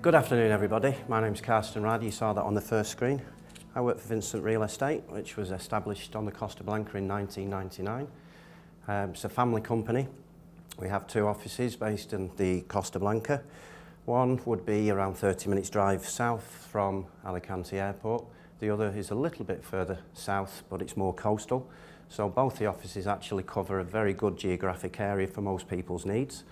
Good afternoon, everybody. My name's Karsten, Ryder. You saw that on the first screen. I work for Vincent Real Estate, which was established on the Costa Blanca in 1999. It's a family company. We have two offices based in the Costa Blanca. One would be around 30 minutes drive south from Alicante Airport. The other is a little bit further south, but it's more coastal. So both the offices actually cover a very good geographic area for most people's needs.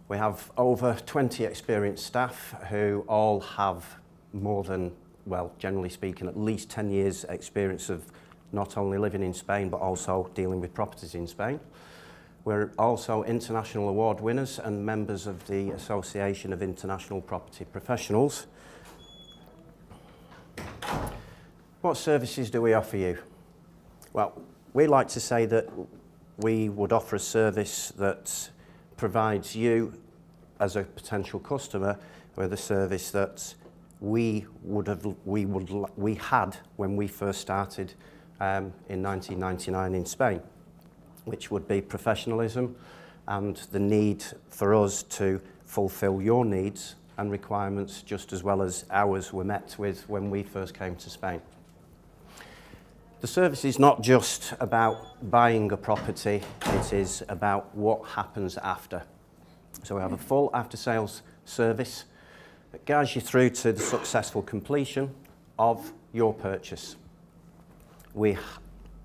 We have over 20 experienced staff who all have more than, well, generally speaking, at least 10 years experience of not only living in Spain, but also dealing with properties in Spain. We're also international award winners and members of the Association of International Property Professionals. What services do we offer you? Well, we like to say that we would offer a service that provides you as a potential customer with a service that we had when we first started in 1999 in Spain, which would be professionalism and the need for us to fulfill your needs and requirements just as well as ours were met with when we first came to Spain. The service is not just about buying a property, it is about what happens after. So we have a full after-sales service that guides you through to the successful completion of your purchase.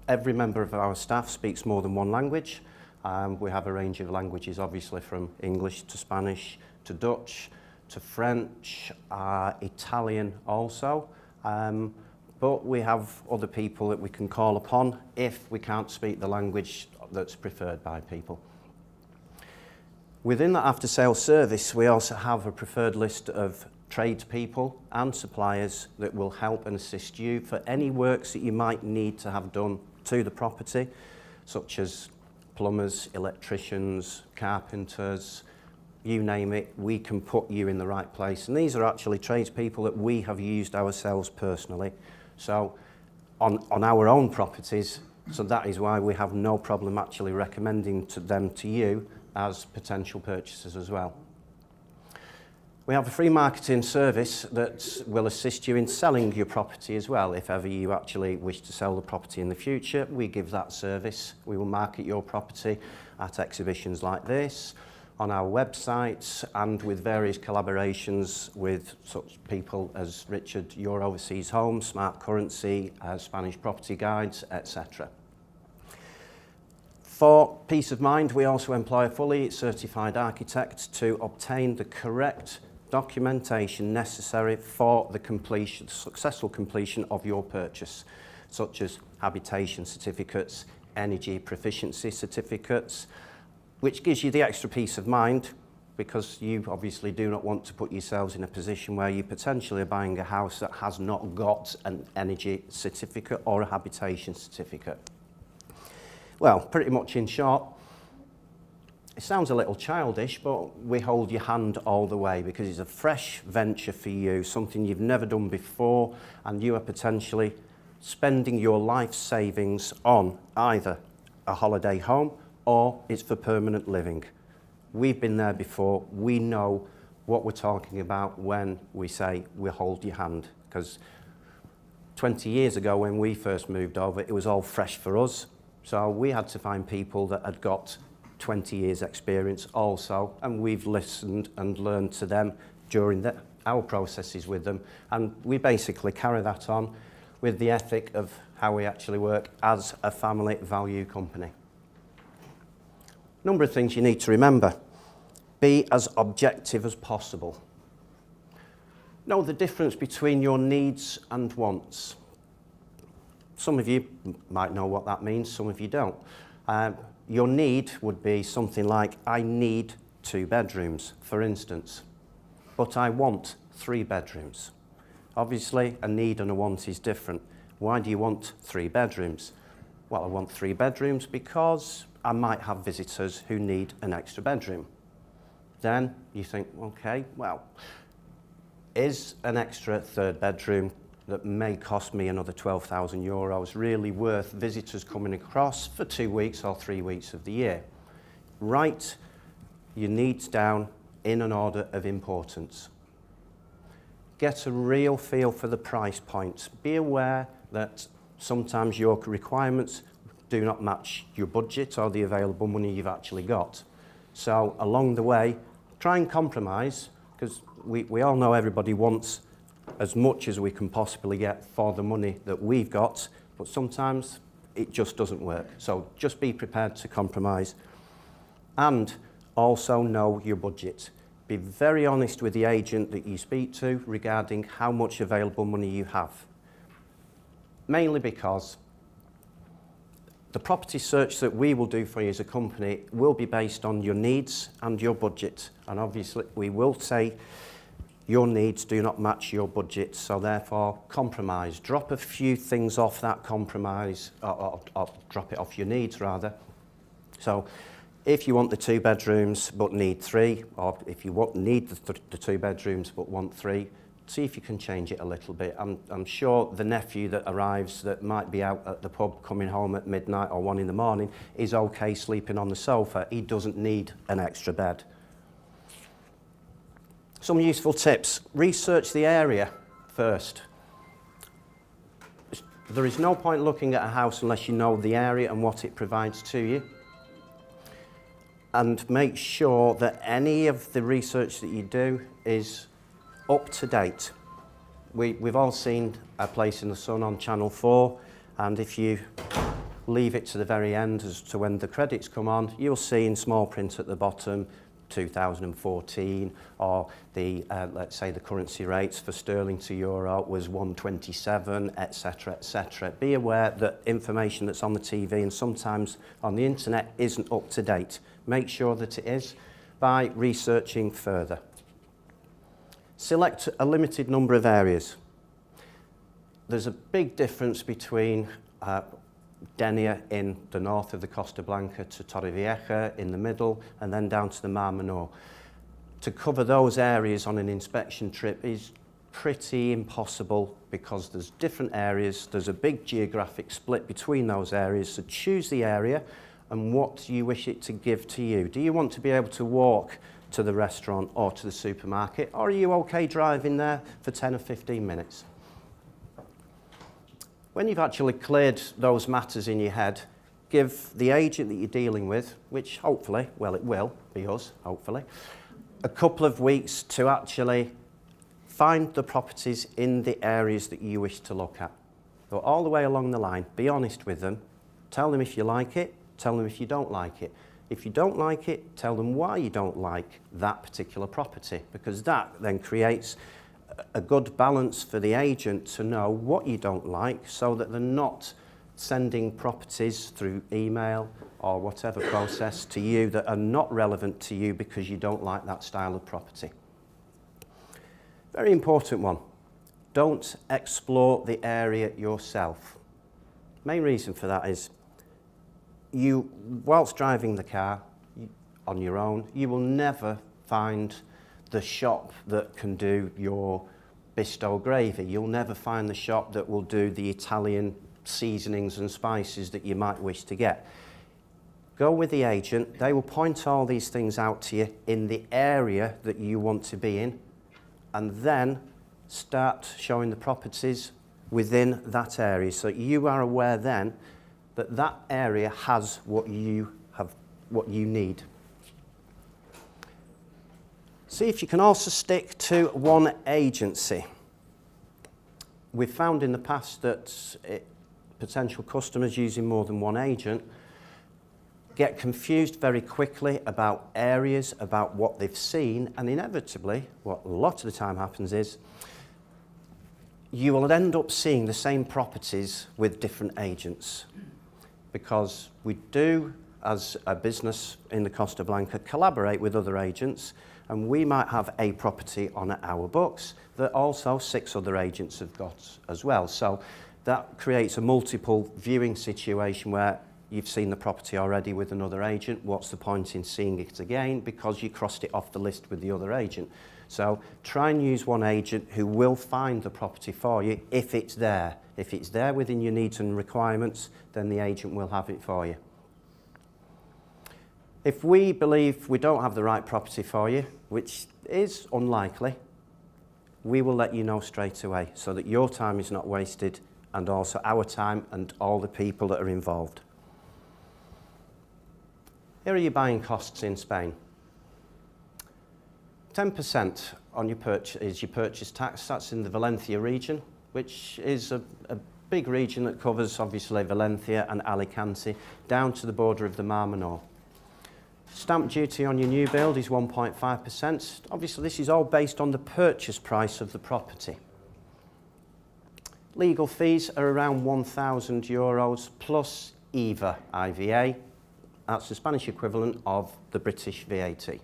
Every member of our staff speaks more than one language. We have a range of languages, obviously, from English to Spanish to Dutch to French, Italian also. But we have other people that we can call upon if we can't speak the language that's preferred by people. Within that after-sales service, we also have a preferred list of tradespeople and suppliers that will help and assist you for any works that you might need to have done to the property, such as plumbers, electricians, carpenters, you name it, we can put you in the right place. And these are actually tradespeople that we have used ourselves personally. So on our own properties, so that is why we have no problem actually recommending them to you as potential purchasers as well. We have a free marketing service that will assist you in selling your property as well. If ever you actually wish to sell the property in the future, we give that service. We will market your property at exhibitions like this, on our websites, and with various collaborations with such people as Richard, Your Overseas Home, Smart Currency, Spanish Property Guides, etc. For peace of mind, we also employ a fully certified architect to obtain the correct documentation necessary for the successful completion of your purchase, such as habitation certificates, energy proficiency certificates, which gives you the extra peace of mind because you obviously do not want to put yourselves in a position where you potentially are buying a house that has not got an energy certificate or a habitation certificate. Well, pretty much in short, it sounds a little childish, but we hold your hand all the way because it's a fresh venture for you, something you've never done before, and you are potentially spending your life savings on either a holiday home or it's for permanent living. We've been there before. We know what we're talking about when we say we hold your hand, because 20 years ago when we first moved over, it was all fresh for us. So we had to find people that had got 20 years experience also, and we've listened and learned to them during our processes with them, and we basically carry that on with the ethic of how we actually work as a family value company. Number of things you need to remember. Be as objective as possible. Know the difference between your needs and wants. Some of you might know what that means, some of you don't. Your need would be something like, I need 2 bedrooms, for instance, but I want 3 bedrooms. Obviously, a need and a want is different. Why do you want 3 bedrooms? Well, I want 3 bedrooms because I might have visitors who need an extra bedroom. Then you think, okay, well, is an extra 3rd bedroom that may cost me another €12,000 really worth visitors coming across for 2 weeks or 3 weeks of the year? Write your needs down in an order of importance. Get a real feel for the price points. Be aware that sometimes your requirements do not match your budget or the available money you've actually got. So along the way, try and compromise, because we all know everybody wants as much as we can possibly get for the money that we've got, but sometimes it just doesn't work. So just be prepared to compromise. And also know your budget. Be very honest with the agent that you speak to regarding how much available money you have. Mainly because the property search that we will do for you as a company will be based on your needs and your budget. And obviously we will say your needs do not match your budget, so therefore compromise. Drop a few things off that compromise, or drop it off your needs rather. So if you want the 2 bedrooms but need 3, or if you need the 2 bedrooms but want 3, see if you can change it a little bit. I'm sure the nephew that arrives that might be out at the pub coming home at midnight or 1 in the morning is okay sleeping on the sofa. He doesn't need an extra bed. Some useful tips. Research the area first. There is no point looking at a house unless you know the area and what it provides to you. And make sure that any of the research that you do is up to date. We've all seen A Place in the Sun on Channel 4, and if you leave it to the very end as to when the credits come on, you'll see in small print at the bottom 2014, or the let's say the currency rates for sterling to euro was 127, etc., etc. Be aware that information that's on the TV and sometimes on the internet isn't up to date. Make sure that it is by researching further. Select a limited number of areas. There's a big difference between Denia in the north of the Costa Blanca to Torrevieja in the middle, and then down to the Mar Menor. To cover those areas on an inspection trip is pretty impossible because there's different areas, there's a big geographic split between those areas, so choose the area and what you wish it to give to you. Do you want to be able to walk to the restaurant or to the supermarket, or are you okay driving there for 10 or 15 minutes? When you've actually cleared those matters in your head, give the agent that you're dealing with, which hopefully, well, it will be us, hopefully, a couple of weeks to actually find the properties in the areas that you wish to look at. Go all the way along the line, be honest with them, tell them if you like it, tell them if you don't like it. If you don't like it, tell them why you don't like that particular property, because that then creates a good balance for the agent to know what you don't like, so that they're not sending properties through email or whatever process to you that are not relevant to you because you don't like that style of property. Very important one. Don't explore the area yourself. Main reason for that is you, whilst driving the car on your own, you will never find the shop that can do your Bisto gravy. You'll never find the shop that will do the Italian seasonings and spices that you might wish to get. Go with the agent. They will point all these things out to you in the area that you want to be in, and then start showing the properties within that area, so you are aware then that that area has what you need. See if you can also stick to one agency. We've found in the past that potential customers using more than one agent get confused very quickly about areas, about what they've seen, and inevitably, what a lot of the time happens is you will end up seeing the same properties with different agents, because we do, as a business in the Costa Blanca, collaborate with other agents, and we might have a property on our books that also 6 other agents have got as well. So that creates a multiple viewing situation where you've seen the property already with another agent. What's the point in seeing it again? Because you crossed it off the list with the other agent. So try and use one agent who will find the property for you if it's there. If it's there within your needs and requirements, then the agent will have it for you. If we believe we don't have the right property for you, which is unlikely, we will let you know straight away so that your time is not wasted and also our time and all the people that are involved. Here are your buying costs in Spain. 10% on your purchase is your purchase tax. That's in the Valencia region, which is a big region that covers obviously Valencia and Alicante down to the border of the Mar Menor. Stamp duty on your new build is 1.5%. Obviously this is all based on the purchase price of the property. Legal fees are around €1,000 plus IVA. That's the Spanish equivalent of the British VAT.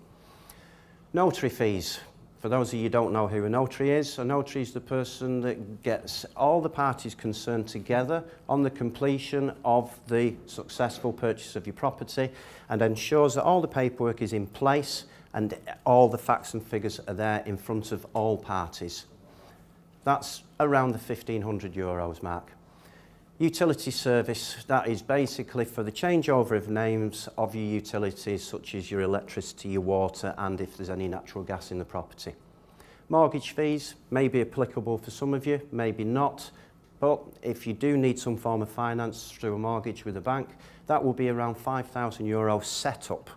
Notary fees. For those of you who don't know who a notary is the person that gets all the parties concerned together on the completion of the successful purchase of your property and ensures that all the paperwork is in place and all the facts and figures are there in front of all parties. That's around the €1,500 mark. Utility service, that is basically for the changeover of names of your utilities such as your electricity, your water and if there's any natural gas in the property. Mortgage fees may be applicable for some of you, maybe not, but if you do need some form of finance through a mortgage with a bank, that will be around €5,000 set up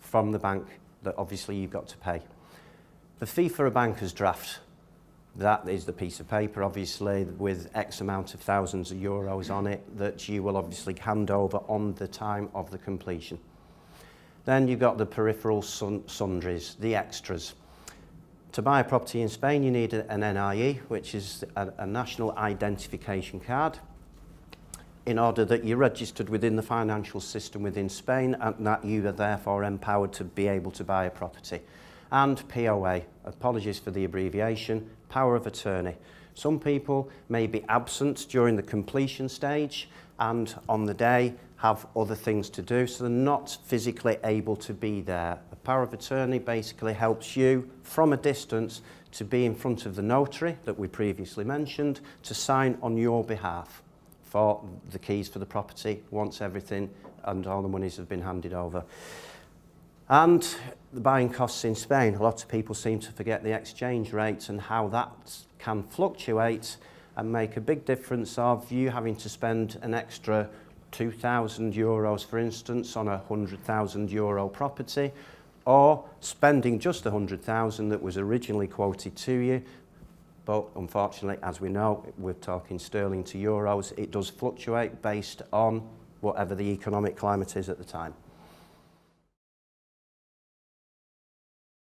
from the bank that obviously you've got to pay. The fee for a banker's draft, that is the piece of paper, obviously, with X amount of thousands of euros on it that you will obviously hand over on the time of the completion. Then you've got the peripheral sundries, the extras. To buy a property in Spain, you need an NIE, which is a national identification card, in order that you're registered within the financial system within Spain and that you are therefore empowered to be able to buy a property. And POA, apologies for the abbreviation, power of attorney. Some people may be absent during the completion stage and on the day have other things to do, so they're not physically able to be there. A power of attorney basically helps you from a distance to be in front of the notary that we previously mentioned to sign on your behalf for the keys for the property once everything and all the monies have been handed over. And the buying costs in Spain, a lot of people seem to forget the exchange rates and how that can fluctuate and make a big difference of you having to spend an extra €2,000, for instance, on a €100,000 property, or spending just the €100,000 that was originally quoted to you. But unfortunately, as we know, we're talking sterling to euros, it does fluctuate based on whatever the economic climate is at the time.